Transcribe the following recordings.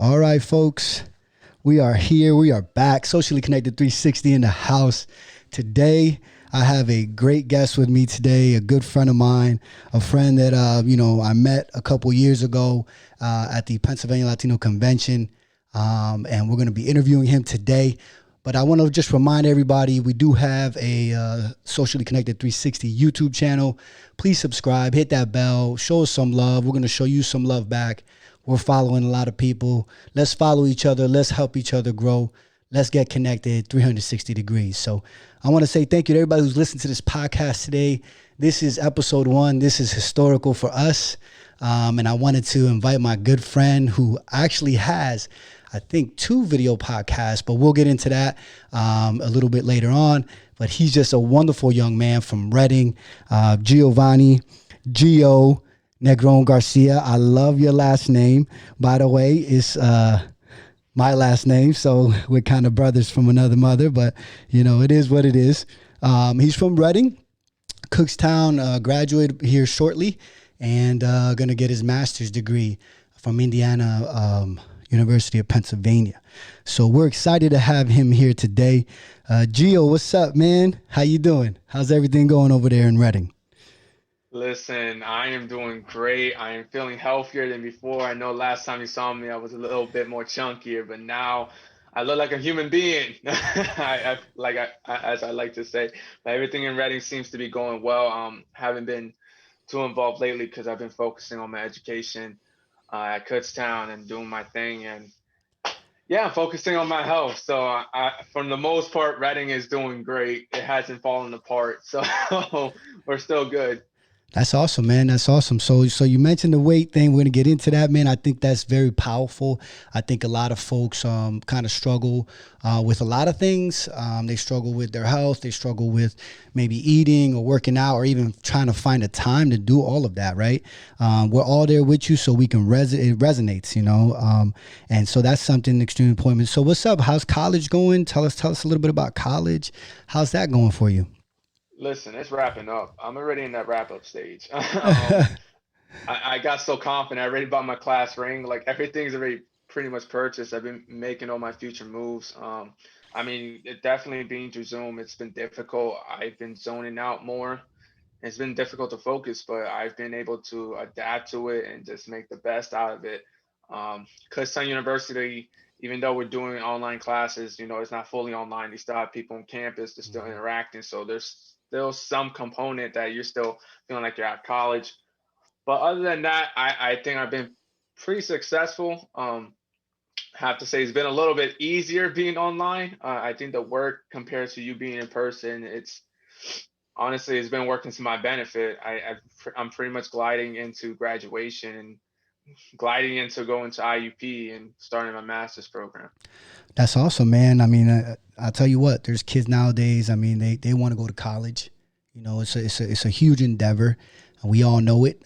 All right, folks, we are here. We are back. Socially Connected 360 in the house. Today, I have a great guest with me today, a good friend of mine, a friend that, I met a couple years ago at the Pennsylvania Latino Convention. And we're going to be interviewing him today. But I want to just remind everybody, we do have a Socially Connected 360 YouTube channel. Please subscribe, hit that bell, show us some love. We're going to show you some love back. We're following a lot of people. Let's follow each other. Let's help each other grow. Let's get connected 360 degrees. So I want to say thank you to everybody who's listened to this podcast today. This is episode 1. This is historical for us. And I wanted to invite my good friend who actually has, I think, 2 video podcasts, but we'll get into that a little bit later on. But he's just a wonderful young man from Reading, Gio Negron-Garcia. I love your last name, by the way. It's my last name, so we're kind of brothers from another mother, but, it is what it is. He's from Reading, Cookstown, graduated here shortly, and going to get his master's degree from Indiana University of Pennsylvania. So we're excited to have him here today. Gio, what's up, man? How you doing? How's everything going over there in Reading? Listen, I am doing great. I am feeling healthier than before. I know last time you saw me, I was a little bit more chunkier, but now I look like a human being. As I like to say, but everything in Reading seems to be going well. Haven't been too involved lately because I've been focusing on my education at Kutztown and doing my thing. And yeah, I'm focusing on my health. So from the most part, Reading is doing great. It hasn't fallen apart, so we're still good. That's awesome, man. That's awesome. So you mentioned the weight thing. We're gonna get into that, man. I think that's very powerful. I think a lot of folks kind of struggle with a lot of things. They struggle with their health. They struggle with maybe eating or working out or even trying to find a time to do all of that. Right? We're all there with you, so we can it resonates, and so that's something extremely important. So what's up? How's college going? Tell us a little bit about college. How's that going for you? Listen, it's wrapping up. I'm already in that wrap up stage. I got so confident. I already bought my class ring. Like everything's already pretty much purchased. I've been making all my future moves. I mean, it definitely being through Zoom, it's been difficult. I've been zoning out more. It's been difficult to focus, but I've been able to adapt to it and just make the best out of it. Kutztown University, even though we're doing online classes, it's not fully online. You still have people on campus. They're still interacting. So there's still some component that you're still feeling like you're at college. But other than that, I think I've been pretty successful. Have to say it's been a little bit easier being online. I think the work compared to you being in person, it's been working to my benefit. I'm pretty much gliding into graduation and gliding into going to IUP and starting my master's program. That's awesome, man. I mean, I'll tell you what. There's kids nowadays. I mean, they want to go to college. It's a huge endeavor. We all know it.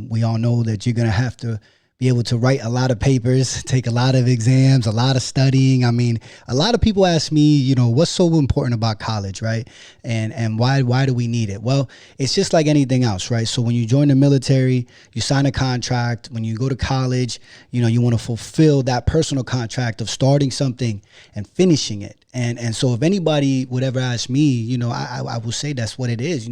We all know that you're gonna have to be able to write a lot of papers, take a lot of exams, a lot of studying. I mean, a lot of people ask me, what's so important about college, right? And why do we need it? Well, it's just like anything else, right? So when you join the military, you sign a contract. When you go to college, you want to fulfill that personal contract of starting something and finishing it. And so if anybody would ever ask me, I will say that's what it is.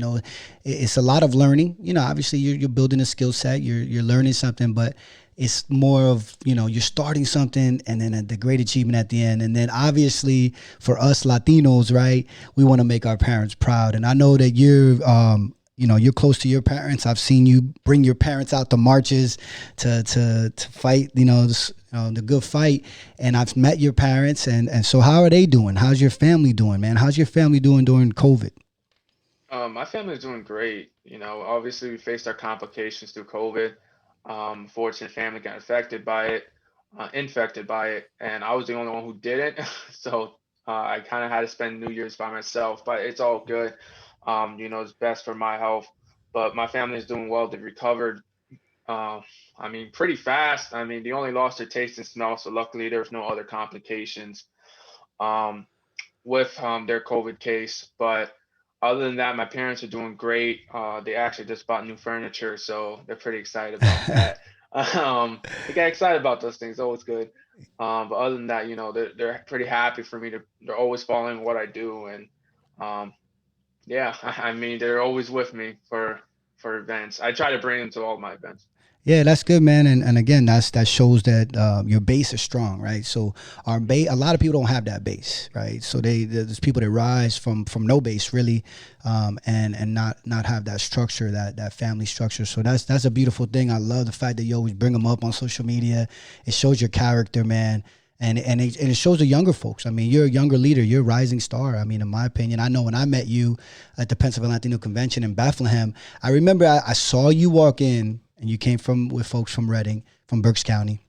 It's a lot of learning. Obviously you're building a skill set, you're learning something, but it's more of, you're starting something and then the great achievement at the end. And then obviously for us Latinos, right, we want to make our parents proud. And I know that you're close to your parents. I've seen you bring your parents out to marches to fight, the good fight. And I've met your parents. And so how are they doing? How's your family doing, man? How's your family doing during COVID? My family's doing great. Obviously we faced our complications through COVID. Fortunate family got infected by it, and I was the only one who didn't. So I kind of had to spend New Year's by myself, but it's all good. It's best for my health. But my family is doing well. They've recovered. Uh, I mean, pretty fast. I mean, they only lost their taste and smell, so luckily there's no other complications. Um, with their COVID case. But other than that, my parents are doing great. They actually just bought new furniture, so they're pretty excited about that. They get excited about those things. Always good. But other than that, they're pretty happy for me they're always following what I do. And um, yeah, I mean, they're always with me for events. I try to bring them to all my events. Yeah, that's good, man. And again, that shows that your base is strong, right? So our base, a lot of people don't have that base, right? So there's people that rise from no base really, and not have that structure, that family structure. So that's a beautiful thing. I love the fact that you always bring them up on social media. It shows your character, man. And it shows the younger folks. I mean, you're a younger leader. You're a rising star. I mean, in my opinion, I know when I met you at the Pennsylvania Latino Convention in Bethlehem, I remember I saw you walk in, and you came from with folks from Reading, from Berks County,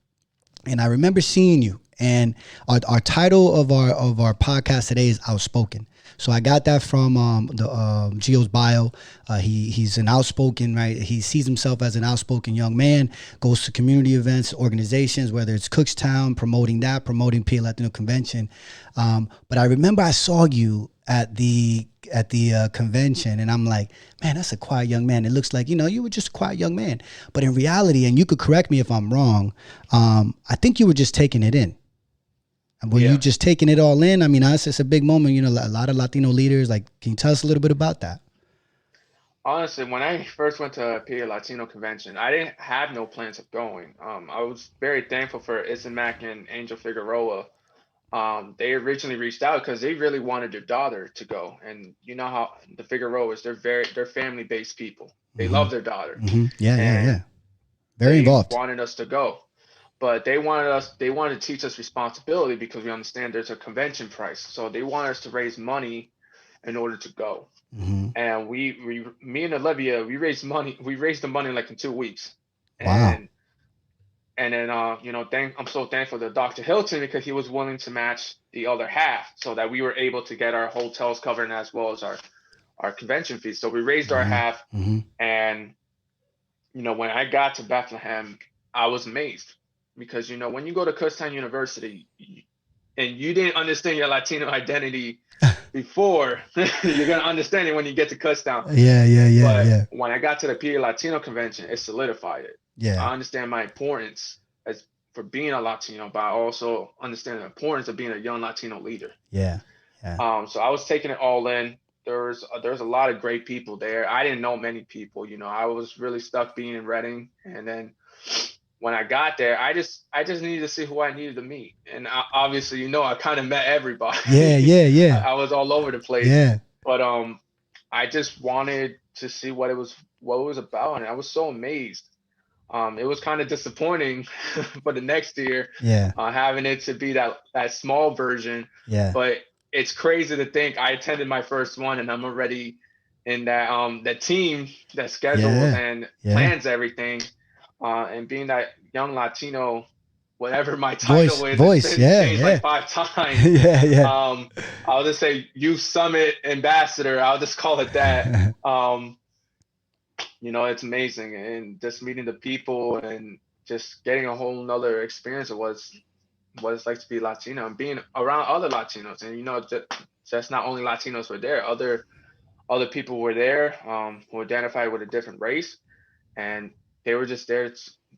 and I remember seeing you. And our title of our podcast today is Outspoken. So I got that from the Gio's bio. He's an outspoken, right? He sees himself as an outspoken young man. Goes to community events, organizations, whether it's Cookstown, promoting PA Latino Convention. But I remember I saw you at the convention, and I'm like, man, that's a quiet young man. It looks like you were just a quiet young man, but in reality, and you could correct me if I'm wrong, I think you were just taking it in. Were you Yeah. just taking it all in? I mean, it's a big moment. A lot of Latino leaders. Like, can you tell us a little bit about that? Honestly, when I first went to PA Latino convention, I didn't have no plans of going. I was very thankful for Isaac and Angel Figueroa. They originally reached out because they really wanted their daughter to go, and you know how the Figueroas, they're family based people. They Mm-hmm. love their daughter, Mm-hmm. Yeah, yeah, and yeah. Very they involved. wanted us to go. But they wanted to teach us responsibility because we understand there's a convention price. So they want us to raise money in order to go. Mm-hmm. And me and Olivia, we raised the money like in 2 weeks. Wow. And then I'm so thankful to Dr. Hilton because he was willing to match the other half so that we were able to get our hotels covered as well as our convention fees. So we raised our Mm-hmm. half. Mm-hmm. And when I got to Bethlehem, I was amazed because when you go to Kutztown University and you didn't understand your Latino identity before, you're gonna understand it when you get to Kutztown. Yeah, yeah, yeah, But yeah, when I got to the PA Latino convention, it solidified it. yeah, I understand my importance as for being a Latino, but I also understand the importance of being a young Latino leader. yeah, yeah. So I was taking it all in. There's a lot of great people there. I didn't know many people. I was really stuck being in Reading, and then when I got there, I just needed to see who I needed to meet, and obviously, I kind of met Yeah, everybody. yeah, I, yeah, I was all over the place, yeah. but I just wanted to see what it was about, and I was so amazed. It was kind of disappointing for the next year, Yeah, having it to be that small version, yeah, but it's crazy to think I attended my first one and I'm already in that team that schedules yeah, and yeah. plans everything, and being that young Latino, whatever my title Voice, is, it's voice. been Yeah, changed like yeah, 5 times. yeah, yeah. Um, I'll just say Youth Summit Ambassador. I'll just call it that. Um, it's amazing, and just meeting the people and just getting a whole nother experience of what it's like to be Latino and being around other Latinos. And just not only Latinos were there, other people were there, who identified with a different race, and they were just there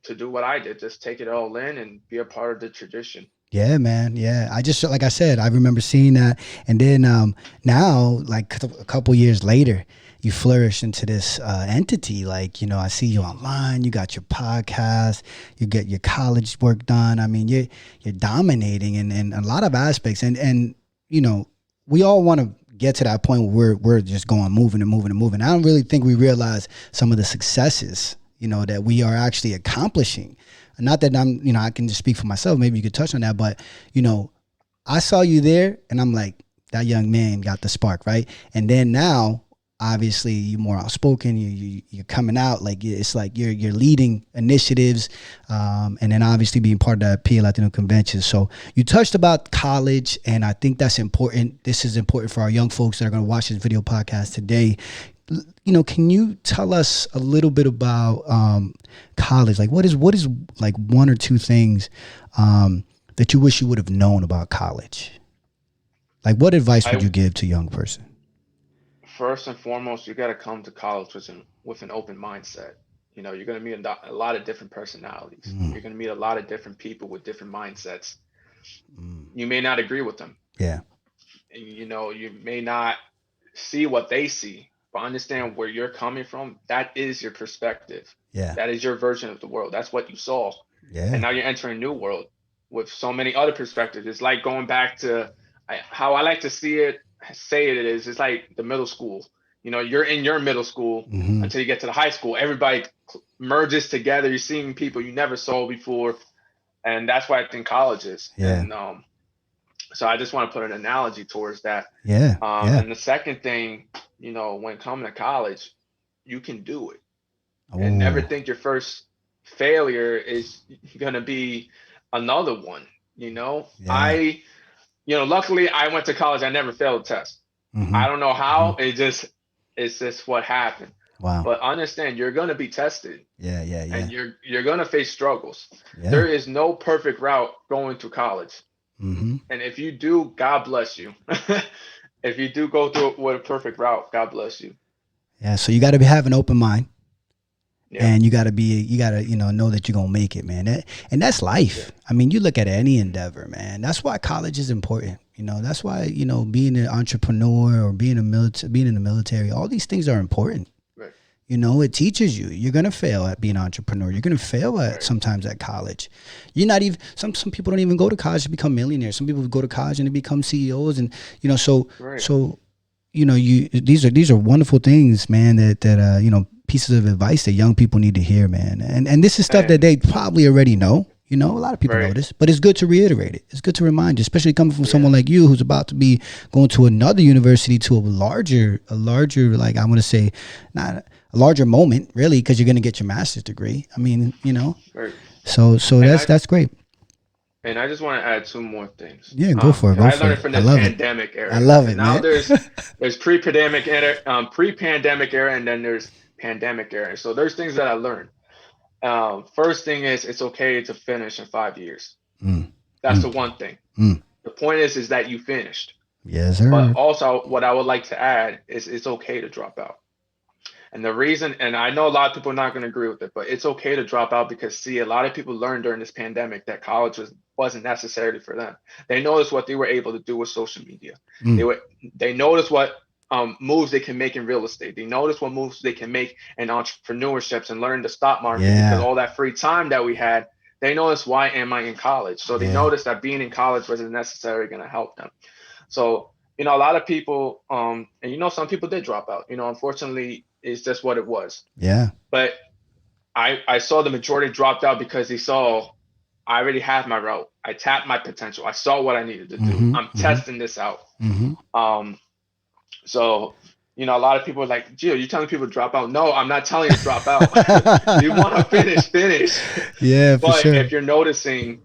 to do what I did, just take it all in and be a part of the tradition. Yeah, man. Yeah, I just like I said, I remember seeing that, and then now, like a couple years later, you flourish into this entity. Like I see you online. You got your podcast. You get your college work done. I mean, you're dominating in a lot of aspects, and you know, we all want to get to that point where we're just going moving and moving and moving. I don't really think we realize some of the successes that we are actually accomplishing. Not that I can just speak for myself. Maybe you could touch on that, but you know, I saw you there, and I'm like, that young man got the spark, right? And then now, obviously, you're more outspoken. You're coming out like it's like you're leading initiatives, and then obviously being part of the PA Latino convention. So you touched about college, and I think that's important. This is important for our young folks that are going to watch this video podcast today. Can you tell us a little bit about college? Like, what is like one or two things that you wish you would have known about college? Like, what advice would I you give to a young person? First and foremost, you got to come to college with an open mindset. You're going to meet a lot of different personalities. Mm, You're going to meet a lot of different people with different mindsets. You may not agree with them. Yeah. And, you may not see what they see, but understand where you're coming from. That is your perspective. Yeah. That is your version of the world. That's what you saw. And Yeah. now you're entering a new world with so many other perspectives. It's like going back to how I like to say it is, it's like the middle school. You're in your middle school Mm-hmm. until you get to the high school. Everybody merges together. You're seeing people you never saw before. And that's why I think college is. Yeah. And so I just want to put an analogy towards that. Yeah. Yeah. And the second thing, when coming to college, you can do it. And never Oh. think your first failure is going to be another one. Yeah. Luckily I went to college. I never failed a test. Mm-hmm. I don't know how. Mm-hmm. It's just what happened. Wow. But understand, you're going to be tested. Yeah. Yeah. Yeah. And you're going to face struggles. Yeah. There is no perfect route going to college. Mm-hmm. And if you do, God bless you. If you do go through it with a perfect route, God bless you. Yeah. So you got to have an open mind. Yeah. And you gotta know that you're gonna make it, man. And that's life. Yeah. I mean, you look at any endeavor, man. That's why college is important. That's why being an entrepreneur or being in the military, all these things are important. Right. It teaches you. You're gonna fail at being an entrepreneur. You're gonna fail at sometimes at college. You're not even some people don't even go to college to become millionaires. Some people go to college and they become CEOs, and so these are wonderful things, man. That pieces of advice that young people need to hear, man. And this is stuff that they probably already know. A lot of people know this, but it's good to reiterate it. It's good to remind you, especially coming from someone like you who's about to be going to another university to a larger, like I want to say, not a larger moment, really, because you're going to get your master's degree. I mean, Right. So that's great. And I just want to add two more things. Yeah, go for it. I learned it from the pandemic era. I love it, and now man. there's pre-pandemic era, and then there's pandemic era. So there's things that I learned. First thing is it's okay to finish in 5 years. That's the one thing. The point is that you finished. Yes, sir. But also what I would like to add is it's okay to drop out. And the reason, and I know a lot of people are not going to agree with it, but it's okay to drop out because, a lot of people learned during this pandemic that college wasn't necessarily for them. They noticed what they were able to do with social media. They noticed what moves they can make in real estate. They noticed what moves they can make in entrepreneurships and learn the stock market because all that free time that we had. They noticed, why am I in college? So they noticed that being in college wasn't necessarily going to help them. So, a lot of people, and some people did drop out. Unfortunately, it's just what it was. Yeah. But I saw the majority dropped out because they saw I already had my route. I tapped my potential. I saw what I needed to do. I'm testing this out. So, a lot of people are like, Gio, you telling people to drop out? No, I'm not telling you to drop out. You want to finish. Yeah, for sure. But if you're noticing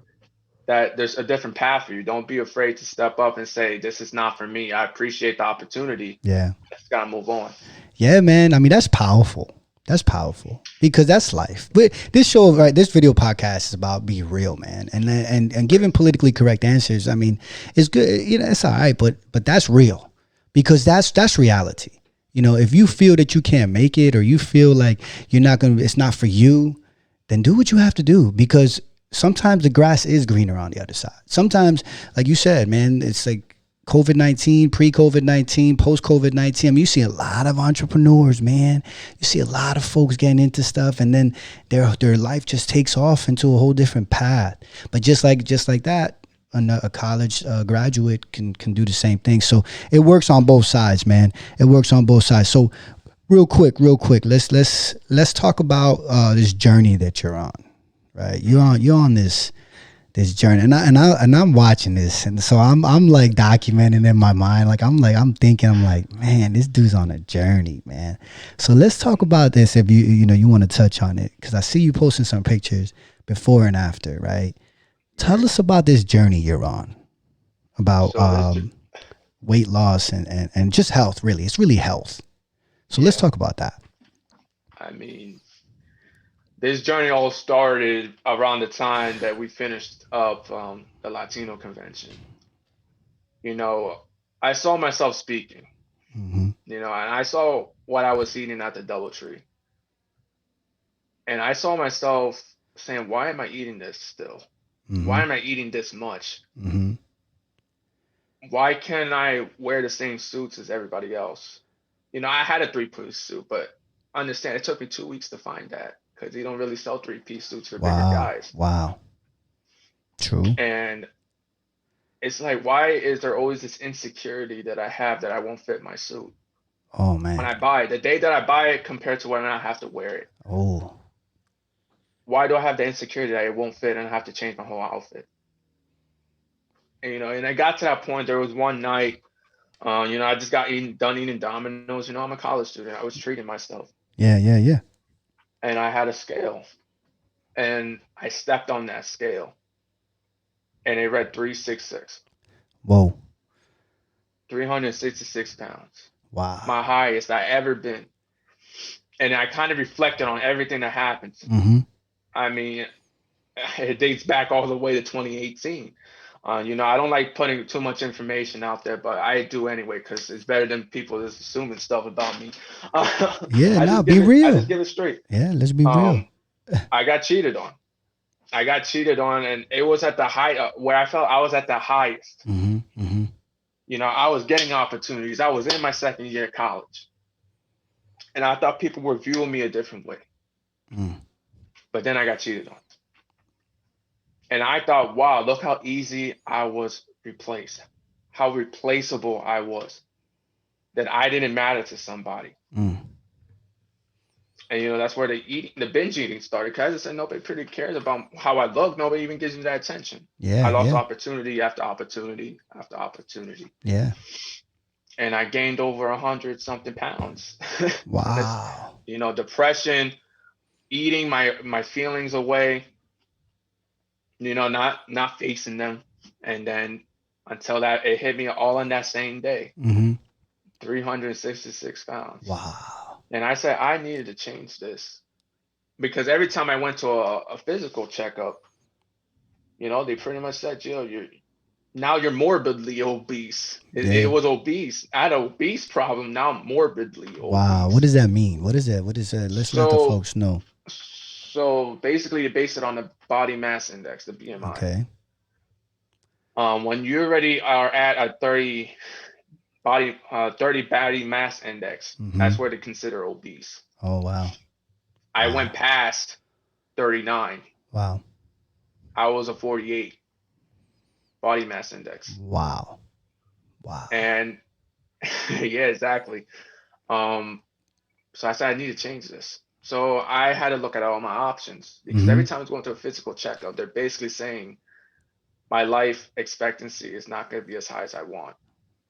that there's a different path for you, don't be afraid to step up and say, this is not for me. I appreciate the opportunity. Yeah. Just got to move on. Yeah, man. I mean, that's powerful. That's powerful because that's life. But this show, this video podcast is about being real, man, and giving politically correct answers. I mean, it's good. It's all right, but that's real because that's reality. If you feel that you can't make it or you feel like it's not for you, then do what you have to do because sometimes the grass is greener on the other side. Sometimes, like you said, man, it's like COVID-19, pre-COVID-19, post-COVID-19. I mean, you see a lot of entrepreneurs, man. You see a lot of folks getting into stuff, and then their life just takes off into a whole different path. But just like that, a college graduate can do the same thing. So it works on both sides, man. It works on both sides. So real quick, let's talk about this journey that you're on. Right, you're on this journey, and I'm watching this, and so I'm like documenting in my mind, I'm thinking, man, this dude's on a journey, man. So let's talk about this if you want to touch on it, because I see you posting some pictures before and after, right? Tell us about this journey you're on, about weight loss and just health. Really, it's really health. So let's talk about that. I mean, this journey all started around the time that we finished up the Latino convention. I saw myself speaking, and I saw what I was eating at the DoubleTree. And I saw myself saying, why am I eating this still? Why am I eating this much? Mm-hmm. Why can't I wear the same suits as everybody else? I had a three-piece suit, but understand it took me 2 weeks to find that because you don't really sell three-piece suits for bigger Wow. guys. Wow. True. And it's like, why is there always this insecurity that I have that I won't fit my suit? Oh When man. I buy it, the day that I buy it compared to when I have to wear it, Oh. why do I have the insecurity that it won't fit and I have to change my whole outfit? And I got to that point. There was one night, I just got done eating Domino's. I'm a college student. I was treating myself, Yeah. Yeah. Yeah. and I had a scale, and I stepped on that scale, and it read 366, Whoa. 366 pounds, my Wow. highest I ever been. And I kind of reflected on everything that happened. Mm-hmm. I mean, it dates back all the way to 2018. I don't like putting too much information out there, but I do anyway because it's better than people just assuming stuff about me. Yeah. I Nah. just Be give it. I real. just give it straight. Yeah. Let's be real. Um, I got cheated on. And it was at the height where I felt I was at the highest. Mm-hmm. Mm-hmm. I was getting opportunities. I was in my second year of college, and I thought people were viewing me a different way. Mm. But then I got cheated on. And I thought, wow, look how easy I was replaced, how replaceable I was, that I didn't matter to somebody. Mm. And that's where the binge eating started. Because I just said nobody pretty cares about how I look. Nobody even gives me that attention. I Yeah. lost Yeah. opportunity after opportunity after opportunity. Yeah. And I gained over 100 something pounds. And it's, Wow. depression, eating my feelings away, not facing them. And then until that it hit me all on that same day, Mm-hmm. 366 pounds. Wow. And I said I needed to change this because every time I went to a physical checkup, they pretty much said, Gio, you're morbidly obese. It Yeah. was obese. I had an obese problem. Now I'm morbidly Wow. What obese. does that mean? What is that? What is that? Let's let the So folks know. so basically, they base it on the body mass index, the BMI. Okay. When you already are at a 30 body mass index, Mm-hmm. that's where they consider obese. Oh wow. I went Wow. past 39. Wow. I was a 48 body mass index. Wow. Wow. And yeah, exactly. So I said I need to change this. So I had to look at all my options because Mm-hmm. every time I was going to a physical checkup, they're basically saying my life expectancy is not going to be as high as I want.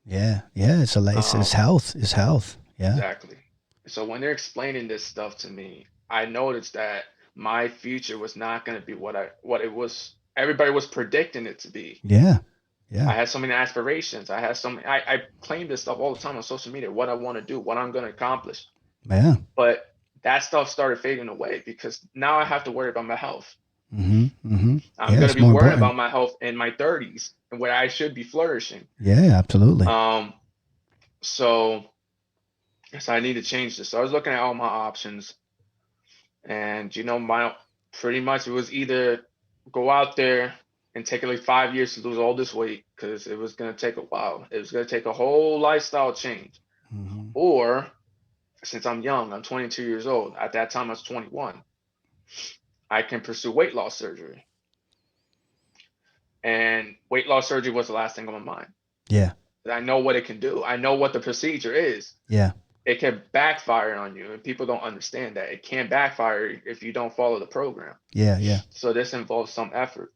Yeah. Yeah. It's Um, health. It's health. Yeah. exactly. So when they're explaining this stuff to me, I noticed that my future was not going to be what it was. Everybody was predicting it to be. Yeah. Yeah. I had so many aspirations. I claim this stuff all the time on social media, what I want to do, what I'm going to accomplish. Yeah. But that stuff started fading away because now I have to worry about my health. Mm-hmm. Mm-hmm. I'm Yeah. going to It's be more worrying important. about my health in my 30s and where I should be flourishing. Yeah. Absolutely. So I need to change this. So I was looking at all my options, and my pretty much it was either go out there and take like 5 years to lose all this weight because it was going to take a while. It was going to take a whole lifestyle change, Mm-hmm. or since I'm young, I'm 22 years old. At that time, I was 21. I can pursue weight loss surgery. And weight loss surgery was the last thing on my mind. Yeah. I know what it can do. I know what the procedure is. Yeah. It can backfire on you, and people don't understand that. It can backfire if you don't follow the program. Yeah. Yeah. So this involves some effort.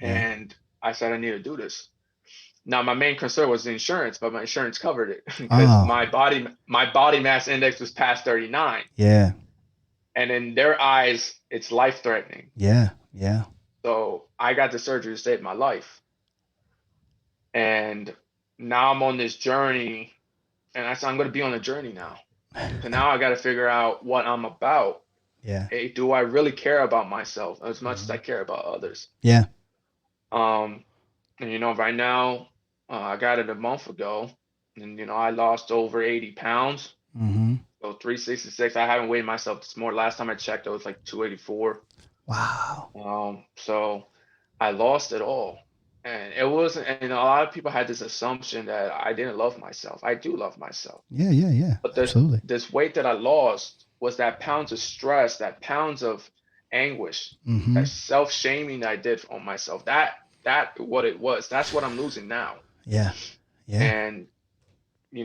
Yeah. And I said I need to do this. Now my main concern was the insurance, but my insurance covered it because Oh. my body mass index was past 39. Yeah. And in their eyes, it's life threatening. Yeah. Yeah. So I got the surgery to save my life. And now I'm on this journey, and I said I'm going to be on a journey now. So now I got to figure out what I'm about. Yeah. Hey, do I really care about myself as much as I care about others? Yeah. And right now, I got it a month ago, and I lost over 80 pounds. Mm-hmm. So 366. I haven't weighed myself this morning. Last time I checked, it was like 284. Wow. So I lost it all. And it wasn't, and a lot of people had this assumption that I didn't love myself. I do love myself. Yeah, yeah, yeah. But Absolutely. this weight that I lost was that pounds of stress, that pounds of anguish, Mm-hmm. that self-shaming I did on myself. That what it was. That's what I'm losing now. Yeah. Yeah. And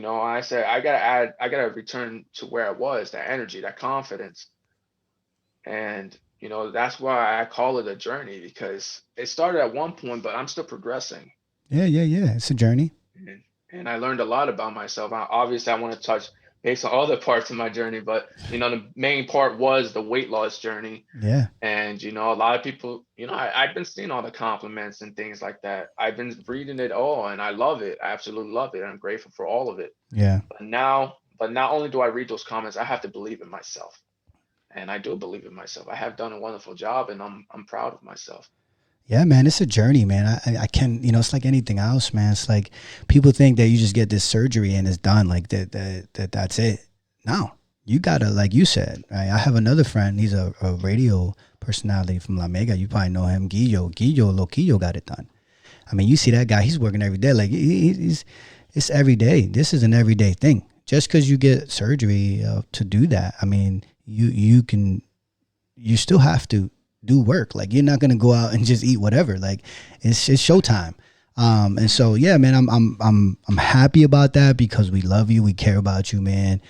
I said I gotta return to where I was, that energy, that confidence. And that's why I call it a journey, because it started at one point, but I'm still progressing. Yeah, yeah, yeah. It's a journey. And I learned a lot about myself. Obviously, I want to touch base on other parts of my journey, but the main part was the weight loss journey. Yeah. And a lot of people, I've been seeing all the compliments and things like that. I've been reading it all, and I love it. I absolutely love it. I'm grateful for all of it. Yeah. But not only do I read those comments, I have to believe in myself, and I do believe in myself. I have done a wonderful job, and I'm proud of myself. Yeah, man, it's a journey, man. I can, it's like anything else, man. It's like people think that you just get this surgery and it's done, like that's it. No, you gotta, like you said, right? I have another friend. He's a radio personality from La Mega. You probably know him, Loquillo got it done. I mean, you see that guy, he's working every day. Like it's every day. This is an everyday thing. Just because you get surgery to do that, I mean, you still have to do work. Like you're not gonna go out and just eat whatever. Like it's showtime. And so yeah, man, I'm happy about that because we love you, we care about you, man.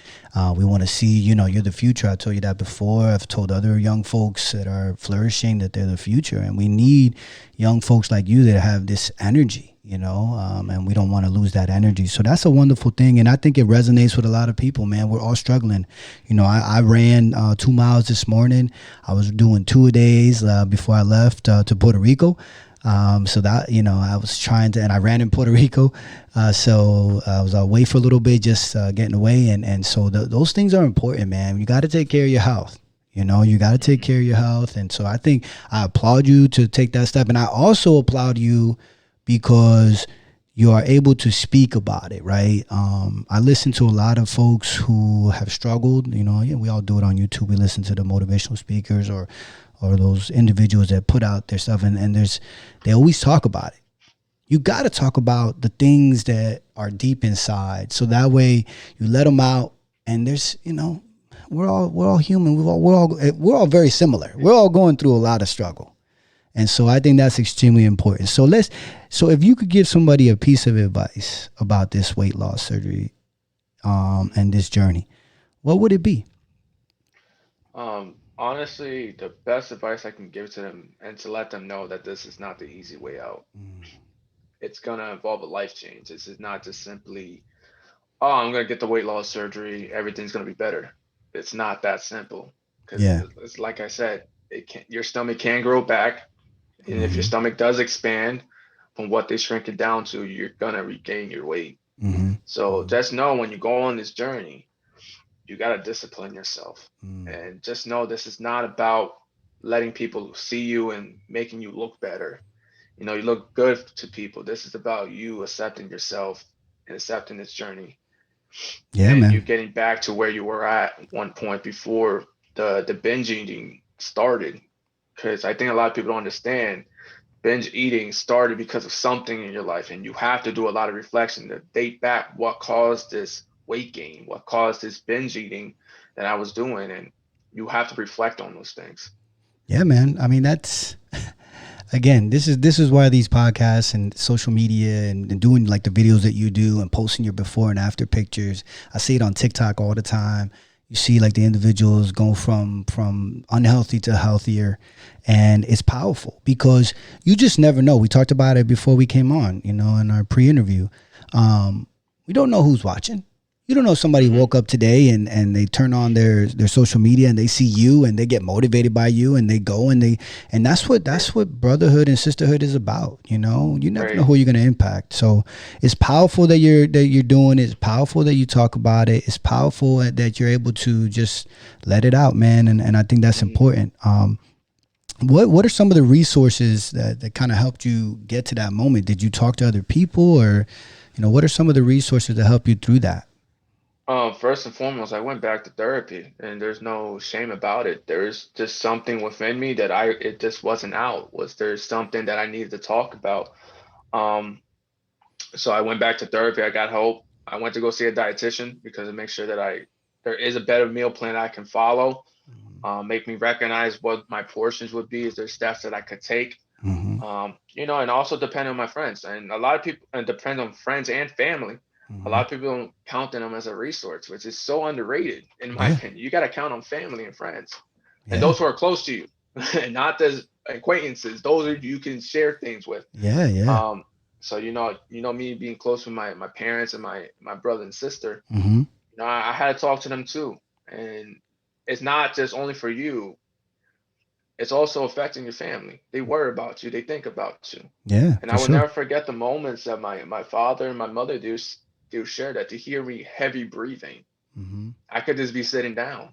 We want to see, you're the future. I told you that before. I've told other young folks that are flourishing that they're the future, and we need young folks like you that have this energy. And we don't want to lose that energy. So that's a wonderful thing. And I think it resonates with a lot of people, man. We're all struggling. I ran 2 miles this morning. I was doing 2 a days before I left to Puerto Rico. So that, I was trying to, and I ran in Puerto Rico. So I was away for a little bit, just getting away. And so those things are important, man. You got to take care of your health. You got to take care of your health. And so I think I applaud you to take that step. And I also applaud you because you are able to speak about it, right? I listen to a lot of folks who have struggled. We all do it on YouTube. We listen to the motivational speakers or those individuals that put out their stuff, and they always talk about it. You got to talk about the things that are deep inside, so that way you let them out. And there's, we're all human. We're all very similar. We're all going through a lot of struggle. And so I think that's extremely important. So if you could give somebody a piece of advice about this weight loss surgery, and this journey, what would it be? Honestly, the best advice I can give to them, and to let them know that this is not the easy way out. It's gonna involve a life change. This is not just simply, oh, I'm gonna get the weight loss surgery, everything's gonna be better. It's not that simple. Because Yeah. it's like I said, your stomach can grow back. And if your Mm-hmm. stomach does expand from what they shrink it down to, you're gonna regain your weight. Mm-hmm. So just know, when you go on this journey, you gotta discipline yourself. Mm-hmm. And just know, this is not about letting people see you and making you look better. You look good to people. This is about you accepting yourself and accepting this journey. Yeah, And you man. getting back to where you were at one point before the binge eating started. Because I think a lot of people don't understand, binge eating started because of something in your life, and you have to do a lot of reflection to date back what caused this weight gain, what caused this binge eating that I was doing, and you have to reflect on those things. Yeah, man. I mean, that's again, this is why these podcasts and social media and doing like the videos that you do and posting your before and after pictures. I see it on TikTok all the time. You see like the individuals go from unhealthy to healthier, and it's powerful because you just never know. We talked about it before we came on, in our pre-interview. We don't know who's watching. You don't know, somebody Hmm. woke up today and they turn on their social media and they see you and they get motivated by you and they go and that's Right, what brotherhood and sisterhood is about. You never know right. who you're going to impact. So it's powerful that you're doing it. It's powerful that you talk about it. It's powerful that you're able to just let it out, man. And I think that's Mhm. important. What are some of the resources that kind of helped you get to that moment? Did you talk to other people, or what are some of the resources that help you through that? First and foremost, I went back to therapy, and there's no shame about it. There's just something within me that it just wasn't out. Was there something that I needed to talk about? Um, so I went back to therapy. I got help. I went to go see a dietitian because it makes sure that there is a better meal plan I can follow. Make me recognize what my portions would be. Is there steps that I could take? Mm-hmm. And also depend on my friends. And a lot of people, and depend on friends and family. A Mm-hmm. lot of people don't count on them as a resource, which is so underrated, in my Yeah. opinion. You got to count on family and friends, and Yeah. those who are close to you, and not as acquaintances. Those are you can share things with. Yeah. Yeah. Um, so me being close with my parents and my brother and sister. Mm-hmm. I had to talk to them too, and it's not just only for you. It's also affecting your family. They worry about you. They think about you. Yeah, And for I will sure. never forget the moments that my father and my mother do share that to hear me heavy breathing. Mm-hmm. I could just be sitting down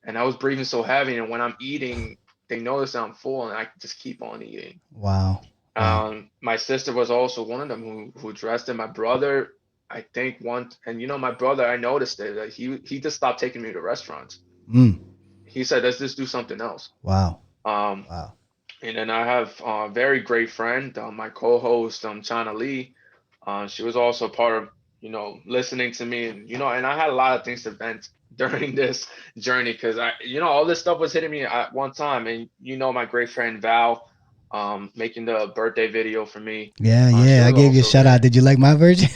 and I was breathing so heavy. And when I'm eating, they notice I'm full and I just keep on eating. Wow. Wow. My sister was also one of them who addressed it. My brother, I think one, and my brother, I noticed it that he just stopped taking me to restaurants. Mm. He said, let's just do something else. Wow. Um, Wow. and then I have a very great friend, my co-host, Chana Lee. She was also part of, listening to me, and I had a lot of things to vent during this journey because all this stuff was hitting me at one time, and my great friend Val, making the birthday video for me. Yeah, She yeah. I was gave you a also shout out. there. Did you like my version?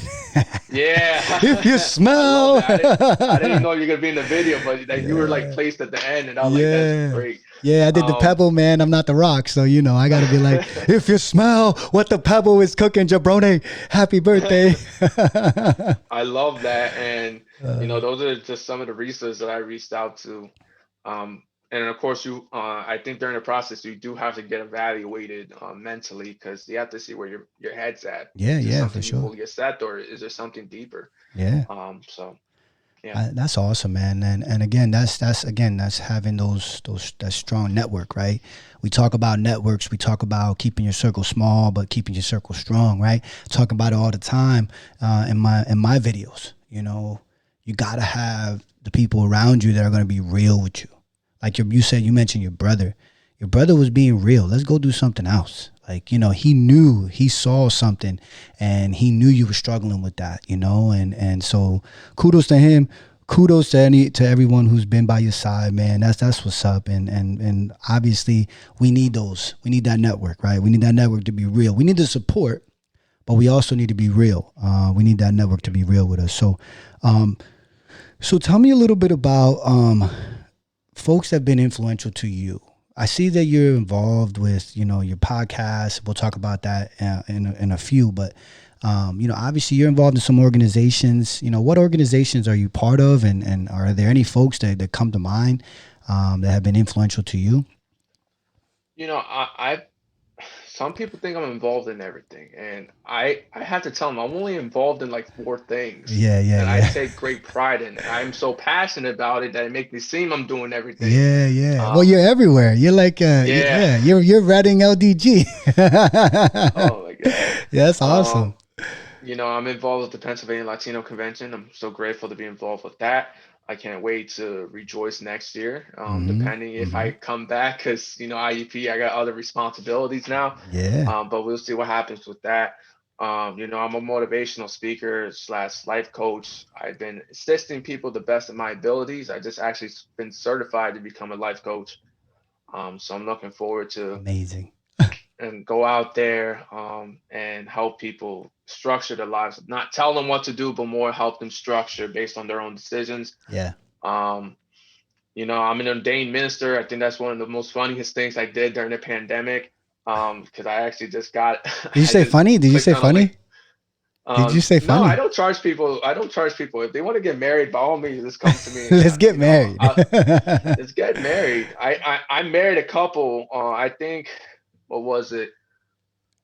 Yeah, If you I love smell. that. I didn't even know you were gonna be in the video, but that you were like Yeah. placed at the end, and I was like, that's Yeah. great. Yeah, I did the Um, pebble, man. I'm not the rock. So, I got to be like, if you smell what the pebble is cooking, jabroni, happy birthday. I love that, and uh, those are just some of the resources that I reached out to. And of course, I think during the process, you do have to get evaluated mentally because you have to see where your head's at. yeah, Is this yeah, for something you sure. fully accept, or is there something deeper? Yeah. So yeah. That's awesome, man. And again, that's having those that strong network, right? We talk about networks. We talk about keeping your circle small, but keeping your circle strong, right? Talk about it all the time in my videos. You gotta have the people around you that are gonna be real with you. Like you mentioned your brother. Your brother was being real. Let's go do something else. Like, he saw something and he knew you were struggling with that, and so kudos to him. Kudos to everyone who's been by your side, man. That's what's up. And obviously we need those. We need that network, right? We need that network to be real. We need the support, but we also need to be real. We need that network to be real with us. So tell me a little bit about folks that have been influential to you. I see that you're involved with, your podcast. We'll talk about that in a few, but obviously you're involved in some organizations. What organizations are you part of, and are there any folks that come to mind that have been influential to you? I some people think I'm involved in everything, and I have to tell them I'm only involved in like four things Yeah, yeah, that I yeah. take great pride in, and I'm so passionate about it that it makes me seem I'm doing everything. Yeah, yeah. Well, Um, you're everywhere. You're like, yeah. yeah, you're Reading LDG. Oh my God. That's Um, awesome. I'm involved with the Pennsylvania Latino Convention. I'm so grateful to be involved with that. I can't wait to rejoice next year, Mm-hmm. depending if Mm-hmm. I come back, because, IUP, I got other responsibilities now. Yeah. But we'll see what happens with that. I'm a motivational speaker slash life coach. I've been assisting people the best of my abilities. I just actually been certified to become a life coach. So I'm looking forward to Amazing. and go out there and help people structure their lives, not tell them what to do, but more help them structure based on their own decisions. Yeah. um, I'm an ordained minister. I think that's one of the most funniest things I did during the pandemic, because I actually just got Did you I say just funny? Did you clicked say on a link. funny? Did you say No, I funny? don't charge people. I don't charge people. If they want to get married, by all means, just come to me, and Let's get married. let's get married. I married a couple. I think, what was it?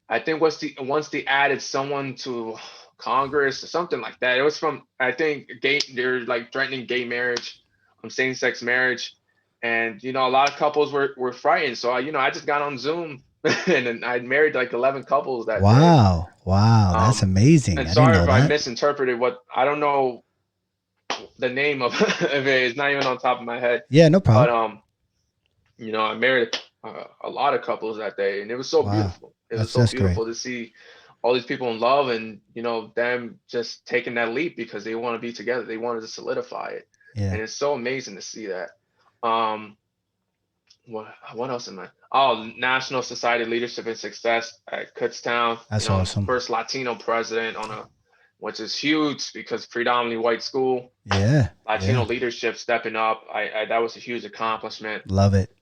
I think once they added someone to Congress or something like that. It was from, I think, they're like threatening gay marriage, same-sex marriage, and a lot of couples were frightened. So I just got on Zoom and then I married like 11 couples that day. Wow. Wow. That's Um, amazing. and I didn't sorry know if I that. misinterpreted what, I don't know the name of of it is not even on top of my head. Yeah, no But problem. I married a lot of couples that day, and it was so Wow. beautiful. It was so That's great. beautiful to see all these people in love, and them just taking that leap because they want to be together. They wanted to solidify it, Yeah. and it's so amazing to see that. Um, what else am I? Oh, National Society of Leadership and Success at Kutztown. That's awesome. First Latino president which is huge because predominantly white school. Yeah. Latino Yeah. leadership stepping up. I that was a huge accomplishment. Love it.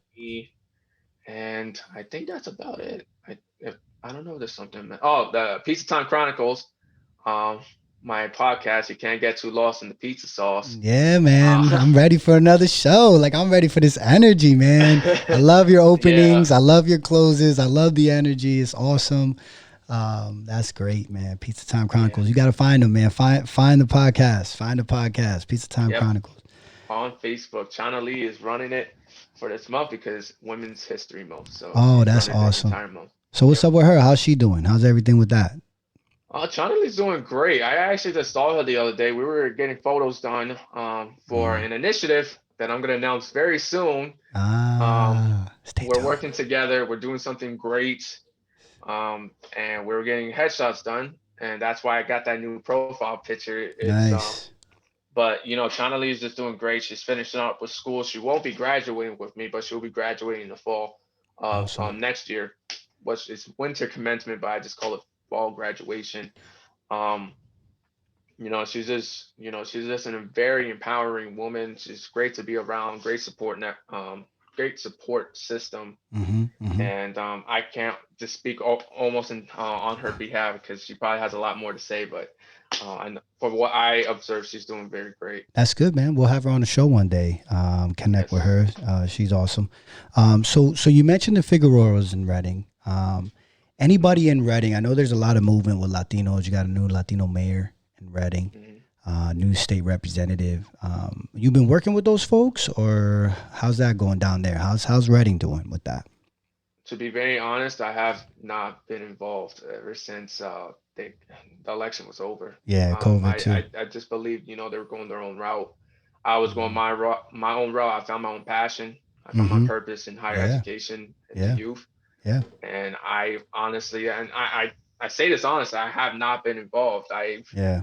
And I think that's about it. I don't know if there's something. Oh, the Pizza Time Chronicles, um, my podcast. You can't get too lost in the pizza sauce. Yeah, man. I'm ready for another show. Like, I'm ready for this energy, man. I love your Yeah, openings. I love your closes. I love the energy. It's awesome. That's great, man. Pizza Time yeah, Chronicles. You got to find them, man. Find the podcast. Find the podcast. Pizza Time yep. Chronicles. On Facebook, Chana Lee is running it for this month because Women's History Month. So Oh, she's that's running the awesome. entire month. So what's Yep. up with her? How's she doing? How's everything with that? Chana Lee's doing great. I actually just saw her the other day. We were getting photos done for Mm. an initiative that I'm going to announce very soon. Stay We're tuned. working together. We're doing something great. And we're getting headshots done, and that's why I got that new profile picture. Nice. But Chana Lee is just doing great. She's finishing up with school. She won't be graduating with me, but she'll be graduating in the fall of Awesome. next year, which is winter commencement, but I just call it fall graduation. Um, she's just a very empowering woman. She's great to be around. Great support net, great support system. Mm-hmm. Mm-hmm. And I can't just speak almost on her behalf because she probably has a lot more to say. But and from what I observed, she's doing very great. That's good, man. We'll have her on the show one day. Connect with Yes. her. She's awesome. So you mentioned the Figueroas in Reading. Anybody in Reading? I know there's a lot of movement with Latinos. You got a new Latino mayor in Reading, Mhm. new state representative. You've been working with those folks, or how's that going down there? How's Reading doing with that? To be very honest, I have not been involved ever since the election was over. Yeah, COVID too. I just believed, they were going their own route. I was going my own route. I found my own passion. I found my Mm-hmm. purpose in higher Yeah, education and the yeah, youth. yeah, And I honestly, and I say this honestly, I have not been involved. yeah,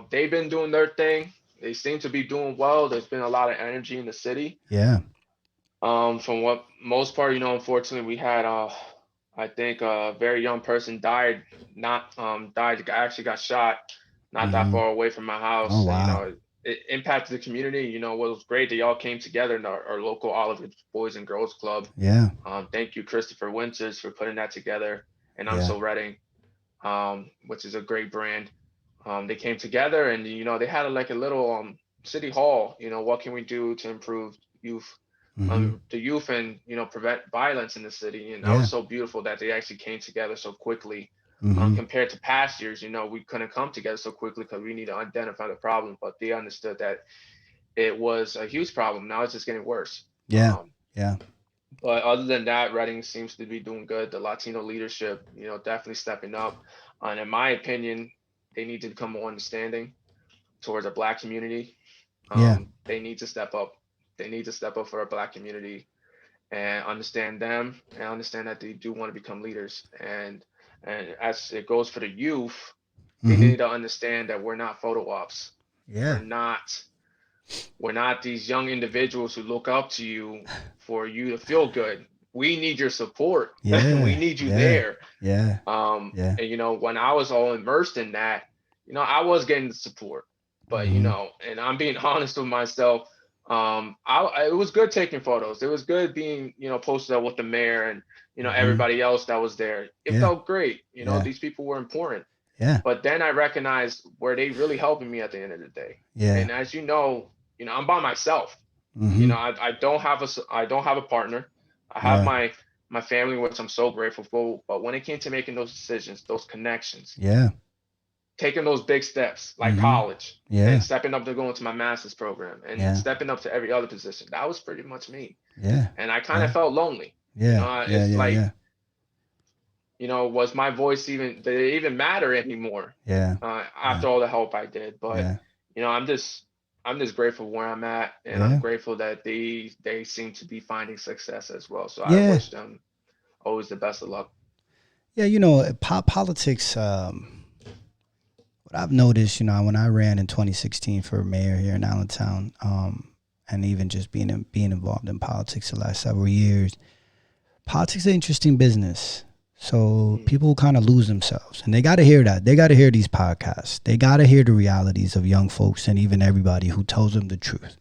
They've been doing their thing. They seem to be doing well. There's been a lot of energy in the city. yeah. From what most part, unfortunately, we had I think a very young person died. Actually got shot not that Mm-hmm. far away from my Oh house. And, wow. it impacted the community. What was great, they all came together in our local Olive Ridge Boys and Girls Club. Yeah, Thank you, Christopher Winters, for putting that together. And I'm yeah, So Reading, which is a great brand. They came together and they had like a little city hall. What can we do to improve mm-hmm. the youth and prevent violence in the city? And that Yeah, was so beautiful that they actually came together so quickly. mm-hmm. Compared to past years, we couldn't come together so quickly because we need to identify the problem. But they understood that it was a huge problem. Now it's just getting worse. Yeah, Um, yeah, but other than that, Reading seems to be doing good. The Latino leadership, definitely stepping up. And in my opinion, they need to become more understanding towards the Black community. yeah. They need to step up. They need to step up for our Black community and understand them and understand that they do want to become leaders. And as it goes for the youth, they Mm-hmm. need to understand that we're not photo ops. We're Yeah, not we're not these young individuals who look up to you for you to feel good. We need your support. We yeah, need you yeah, there. yeah, yeah. And when I was all immersed in that, I was getting the support. But Mm-hmm. and I'm being honest with myself. It was good taking photos. It was good being, posted up with the mayor and Mm-hmm. everybody else that was there. It Yeah, felt great. yeah, These people were important. yeah, But then I recognized were they really helping me at the end of the day. yeah. And as I'm by myself. Mm-hmm. I don't have a partner. I have Yeah, my family, which I'm so grateful for. But when it came to making those decisions, those connections, yeah. taking those big steps like Mm-hmm. college and Yeah, stepping up to go into my master's program and yeah, stepping up to every other position, that was pretty much me. yeah, And I kind of yeah, felt lonely. yeah, yeah, It's yeah, like, yeah, was my voice even, did it even matter anymore yeah, after all the help I did? But, yeah, I'm just I'm just grateful where I'm at, and I'm Yeah. grateful that they seem to be finding success as well. So I Yeah. wish them always the best of luck. Yeah. Politics. What I've noticed, when I ran in 2016 for mayor here in Allentown, and even just being involved in politics the last several years, politics is an interesting business. So Mm, people kind of lose themselves, and they got to hear that. They got to hear these podcasts. They got to hear the realities of young folks and even everybody who tells them the truth.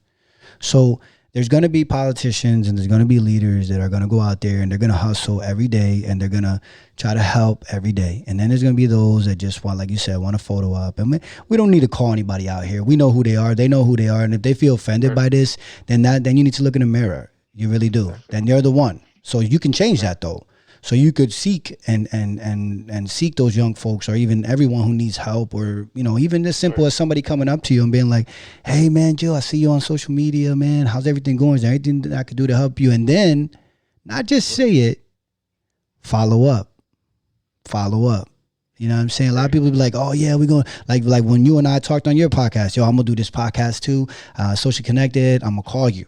So there's going to be politicians and there's going to be leaders that are going to go out there and they're going to hustle every day and they're going to try to help every day. And then there's going to be those that just want, like you said, want to photo up. And we don't need to call anybody out here. We know who they are. They know who they are. And if they feel offended right, by this, then you need to look in the mirror. You really do. definitely. Then you're the one. So you can change Right, that though. So you could seek and seek those young folks or even everyone who needs help or, even as simple right, as somebody coming up to you and being like, hey man, Jill, I see you on social media, man. How's everything going? Is there anything that I could do to help you? And then not just right, say it, follow up. Follow up. You know what I'm saying? A lot of right, people be like, oh yeah, we're going to like when you and I talked on your podcast, yo, I'm gonna do this podcast too. Social connected, I'm gonna call you.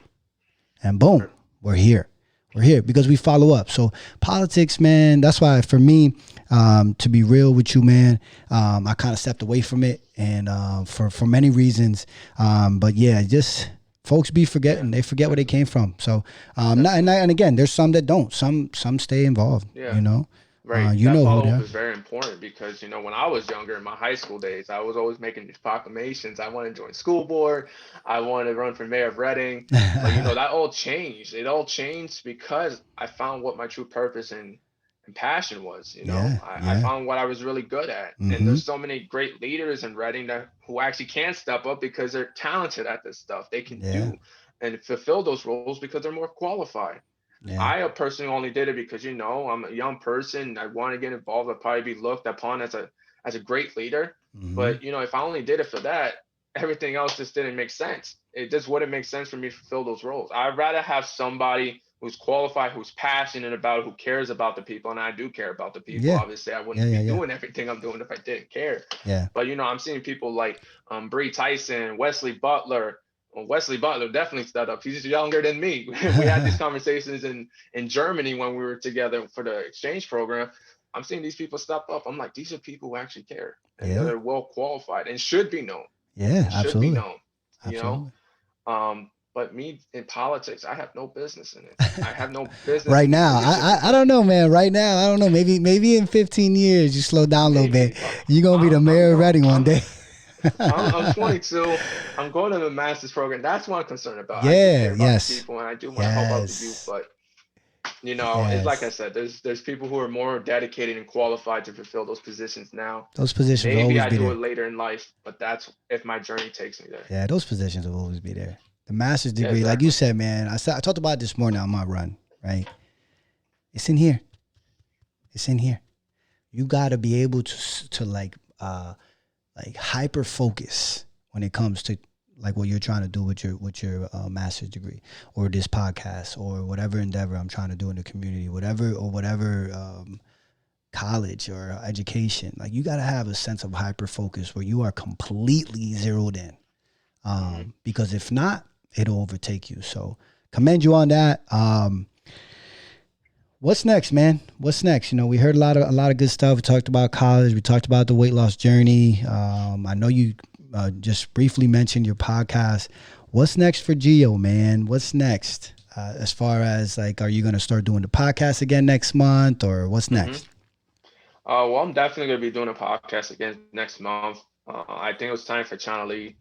And boom, right. we're here. We're here because we follow up. So politics, man, that's why for me, to be real with you, man, I kind of stepped away from it and for many reasons. But yeah, just folks be Yeah, forgetting. They forget where they definitely, came from. So definitely. and again, there's some that don't. Some stay involved, Yeah. Right. You That know who follow they up are. is very important because, when I was younger in my high school days, I was always making these proclamations. I want to join school board. I want to run for mayor of Reading. But, that all changed. It all changed because I found what my true purpose and passion was. Yeah, I yeah. found what I was really good at. And Mm-hmm. there's so many great leaders in Reading that who actually can step up because they're talented at this stuff. They can Yeah, do and fulfill those roles because they're more qualified. yeah. I personally only did it because I'm a young person. I want to get involved. I'd probably be looked upon as a great leader. Mm-hmm. But if I only did it for that, everything else just didn't make sense. It just wouldn't make sense for me to fulfill those roles. I'd rather have somebody who's qualified, who's passionate about it, who cares about the people, and I do care about the people. Yeah, Obviously, I yeah, wouldn't be yeah, yeah, doing everything I'm doing if I didn't care. yeah. But I'm seeing people like Bree Tyson, Wesley Butler. Well, Wesley Butler definitely stood up. He's younger than me. We had these conversations in Germany when we were together for the exchange program. I'm seeing these people step up. I'm like, these are people who actually care and Yeah, they're well qualified and should be known. yeah. And should be Absolutely, known. You know. absolutely. But me in politics, I have no business in it. I have no business Right in these now, leadership I don't positions. know, man. Right now, I don't know. Maybe in 15 years, you slow down a little bit. Maybe You're gonna be the I'm mayor of young. Reading one day. I'm 22. I'm going to the master's program. That's what I'm concerned about. I do Yeah. care about the Yes. people and I do want to help out the youth, Yes. but it's like I Yes. said, there's people who are more dedicated and qualified to fulfill those positions now. Those positions will Maybe always I be do there. it later in life, but that's if my journey takes me there. Yeah, those positions will always be there. The master's Yeah, degree, like you exactly. said, man. I talked about it this morning on my run. Right. It's in here. It's in here. You got to be able to like hyper focus when it comes to like what you're trying to do with your master's degree or this podcast or whatever endeavor I'm trying to do in the community, whatever college or education. Like you got to have a sense of hyper focus where you are completely zeroed in. Hmm. Because if not, it'll overtake you. So commend you on that. What's next, man? What's next? We heard a lot of good stuff. We talked about college. We talked about the weight loss journey. I know you just briefly mentioned your podcast. What's next for Gio, man? What's next? As far as like, are you gonna start doing the podcast again next month, or what's Hmm. next? Well, I'm definitely gonna be doing a podcast again next month. I think it was time for China Lee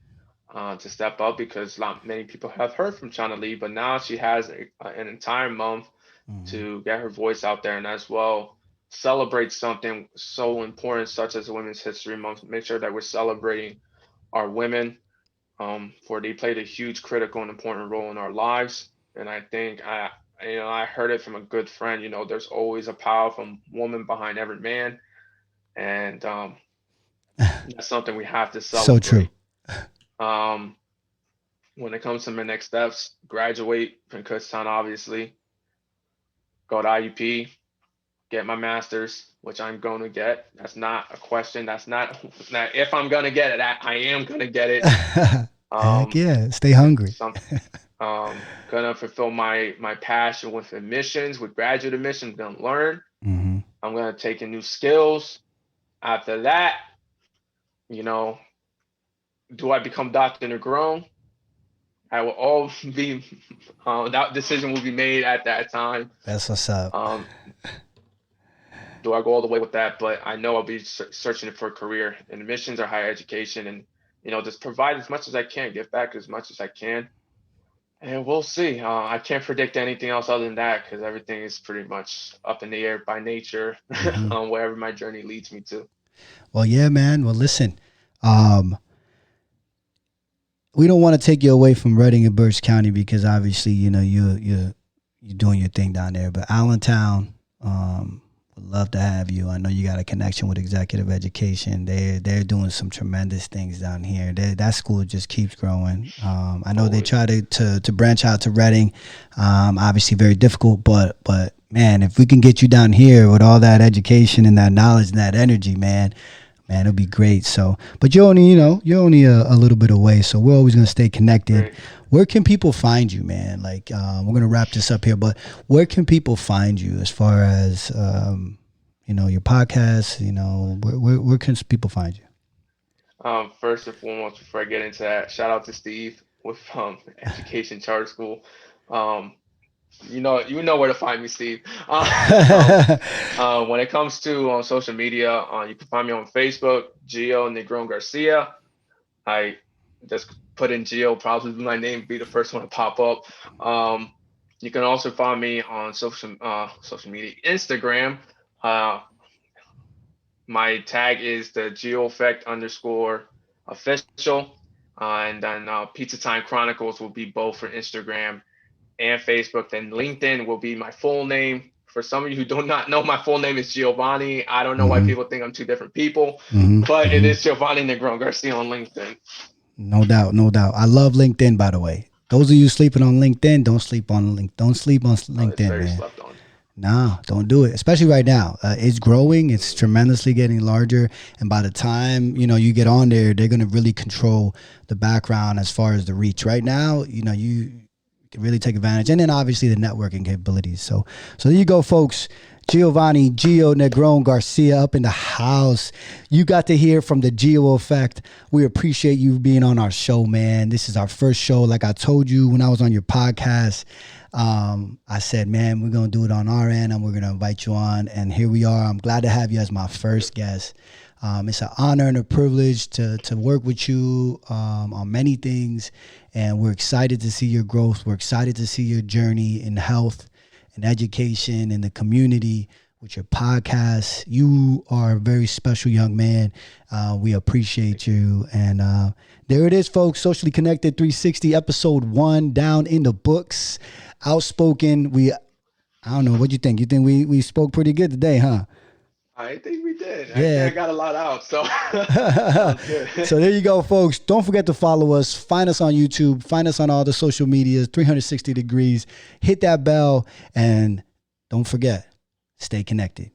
to step up because not many people have heard from China Lee, but now she has an entire month Mm-hmm. to get her voice out there and as well celebrate something so important such as Women's History Month. Make sure that we're celebrating our women, for they played a huge critical and important role in our lives. And I think I heard it from a good friend. There's always a powerful woman behind every man, and that's something we have to So true. celebrate. Um, when it comes to my next steps, graduate from Kutztown, obviously, go to IUP, get my master's, which I'm going to get. That's not a question. That's not if I'm going to get it. I am going to get it. Heck Um, yeah. Stay hungry. some gonna fulfill my passion with admissions, with graduate admissions. Gonna learn. Mm-hmm. I'm gonna take in new skills. After that, you know, do I become Dr. Negron? I will all be that decision will be made at that time. That's what's up. Um, do I go all the way with that? But I know I'll be searching for a career in admissions or higher education, and just provide as much as I can, give back as much as I can, and we'll see. I can't predict anything else other than that because everything is pretty much up in the air by nature, Mm-hmm. wherever my journey leads me to. Well, yeah, man. Well, listen, um, we don't want to take you away from Reading and Berks County because obviously, you're doing your thing down there. But Allentown, would love to have you. I know you got a connection with executive education. They're doing some tremendous things down here. That school just keeps growing. I know they try to branch out to Reading. Obviously, very difficult, but man, if we can get you down here with all that education and that knowledge and that energy, man, it'll be great. So, but you're only a little bit away, so we're always gonna stay connected. Great. Where can people find you, man? Like, we're gonna wrap this up here, but where can people find you as far as your podcast? Where can people find you? First and foremost, before I get into that, shout out to Steve with Education Charter School. Um, you know where to find me, Steve. When it comes to on social media, you can find me on Facebook, Gio Negron-Garcia. I just put in Gio, probably my name be the first one to pop up. You can also find me on social media, Instagram. Uh, my tag is the Geo Effect _ official, and then Pizza Time Chronicles will be both for Instagram and Facebook. Then LinkedIn will be my full name. For some of you who do not know, my full name is Giovanni. I don't know why Mm-hmm. people think I'm two different people, Mm-hmm. but Mm-hmm. it is Giovanni Negron-Garcia on LinkedIn. No doubt, no doubt. I love LinkedIn, by the way. Those of you sleeping on LinkedIn, don't sleep on It's LinkedIn, very man. slept on. No, don't do it. Especially right now, it's growing. It's tremendously getting larger, and by the time you get on there, they're gonna really control the background as far as the reach. Right now, you can really take advantage, and then obviously the networking capabilities. So there you go, folks. Gio Negron-Garcia up in the house. You got to hear from the Gio Effect. We appreciate you being on our show, man. This is our first show. Like I told you when I was on your podcast, I said, man, we're going to do it on our end and we're going to invite you on. And here we are. I'm glad to have you as my first guest. It's an honor and a privilege to work with you on many things. And we're excited to see your growth. We're excited to see your journey in health and education in the community with your podcast. You are a very special young man. We appreciate you. And there it is, folks. Socially Connected 360, episode 1, down in the books. Outspoken. I don't know. What you think? You think we spoke pretty good today, huh? I think we did. I think Yeah. I got a lot out. So sounds good. So there you go, folks. Don't forget to follow us. Find us on YouTube. Find us on all the social medias, 360 degrees. Hit that bell. And don't forget, stay connected.